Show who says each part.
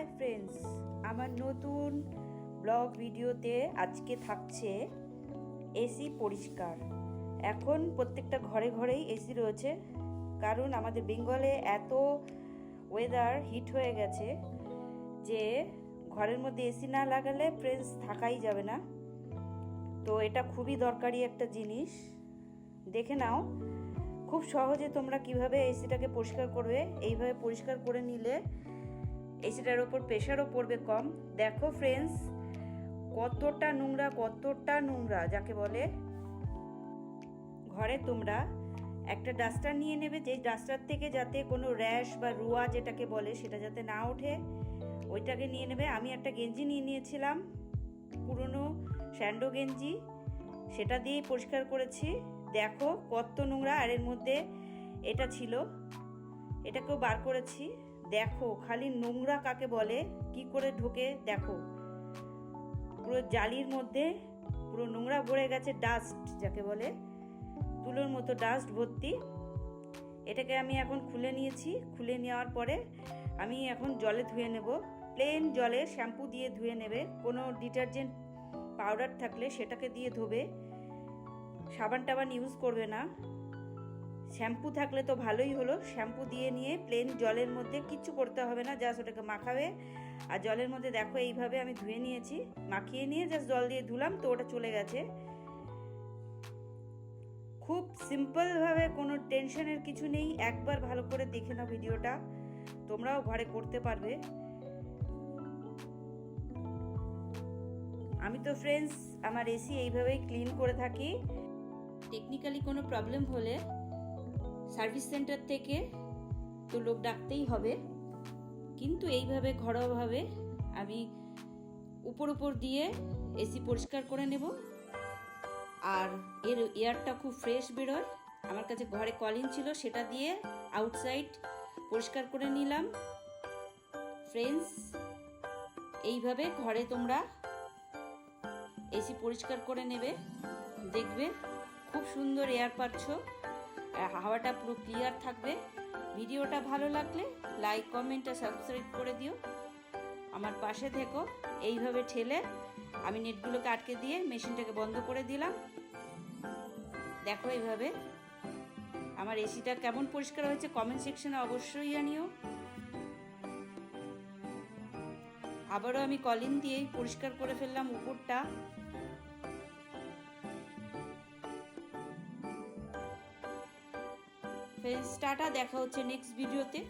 Speaker 1: Hi friends, আমার নতুন blog ভিডিওতে আজকে থাকছে এসি পরিষ্কার। এখন প্রত্যেকটা ঘরে ঘরেই এসি রয়েছে, কারণ আমাদের বেঙ্গলে এত ওয়েদার হিট হয়ে গেছে যে ঘরের মধ্যে এসি না লাগালে ফ্রেন্ডস থাকাই যাবে না। তো এটা খুবই দরকারি একটা জিনিস। দেখে নাও খুব সহজে তোমরা কিভাবে এসিটাকে পরিষ্কার করবে। এইভাবে পরিষ্কার করে নিলে এসিটার ওপর প্রেশারও পড়বে কম। দেখো ফ্রেন্ডস, কতটা নোংরা যাকে বলে। ঘরে তোমরা একটা ডাস্টার নিয়ে নেবে, যে ডাস্টার থেকে যাতে কোনো র্যাশ বা রুয়া যেটাকে বলে সেটা যাতে না ওঠে, ওইটাকে নিয়ে নেবে। আমি একটা গেঞ্জি নিয়ে নিয়েছিলাম, পুরনো স্যান্ডো গেঞ্জি, সেটা দিয়েই পরিষ্কার করেছি। দেখো কত নোংরা, আর এর মধ্যে এটা ছিল, এটাকেও বার করেছি। দেখো খালি নোংরা কাকে বলে, কি করে ঢোকে দেখো, পুরো জালির মধ্যে পুরো নোংরা ভরে গেছে, ডাস্ট যাকে বলে, তুলোর মতো ডাস্ট ভর্তি। এটাকে আমি এখন খুলে নিয়েছি। খুলে নেওয়ার পরে আমি এখন জলে ধুয়ে নেব। প্লেন জলে শ্যাম্পু দিয়ে ধুয়ে নেবে। কোনো ডিটারজেন্ট পাউডার থাকলে সেটাকে দিয়ে ধোবে, সাবান টাবান ইউজ করবে না। শ্যাম্পু থাকলে তো ভালোই হলো, শ্যাম্পু দিয়ে নিয়ে প্লেন জলের মধ্যে কিচ্ছু করতে হবে না, জাস্ট ওটাকে মাখাবে। আর জলের মধ্যে দেখো এইভাবে আমি ধুয়ে নিয়েছি, মাখিয়ে নিয়ে জাস্ট জল দিয়ে ধুলাম, তো ওটা চলে গেছে। খুব সিম্পলভাবে, কোনো টেনশনের কিছু নেই। একবার ভালো করে দেখে নাও ভিডিওটা, তোমরাও ঘরে করতে পারবে। আমি তো ফ্রেন্ডস আমার এসি এইভাবেই ক্লিন করে থাকি। টেকনিক্যালি কোনো প্রবলেম হলে সার্ভিস সেন্টার থেকে তো লোক ডাকতেই হবে, কিন্তু এইভাবে ঘরোয়াভাবে আমি উপর দিয়ে এসি পরিষ্কার করে নেব। আর এর এয়ারটা খুব ফ্রেশ বেরোয়। আমার কাছে ঘরে কলিং ছিল, সেটা দিয়ে আউটসাইড পরিষ্কার করে নিলাম। ফ্রেন্ডস, এইভাবে ঘরে তোমরা এসি পরিষ্কার করে নেবে, দেখবে খুব সুন্দর এয়ার পাচ্ছ, হাওয়াটা পুরো ক্লিয়ার থাকবে। ভিডিওটা ভালো লাগলে লাইক, কমেন্ট আর সাবস্ক্রাইব করে দিও। আমার পাশে থেকো। এইভাবে ঠেলে আমি নেটগুলোকে আটকে দিয়ে মেশিনটাকে বন্ধ করে দিলাম। দেখো এইভাবে আমার এসিটা কেমন পরিষ্কার হয়েছে, কমেন্ট সেকশনে অবশ্যই জানিও। আবারও আমি কলিং দিয়েই পরিষ্কার করে ফেললাম উপরটা। ফ্রেন্ডস, টাটা, দেখা হচ্ছে নেক্সট ভিডিওতে।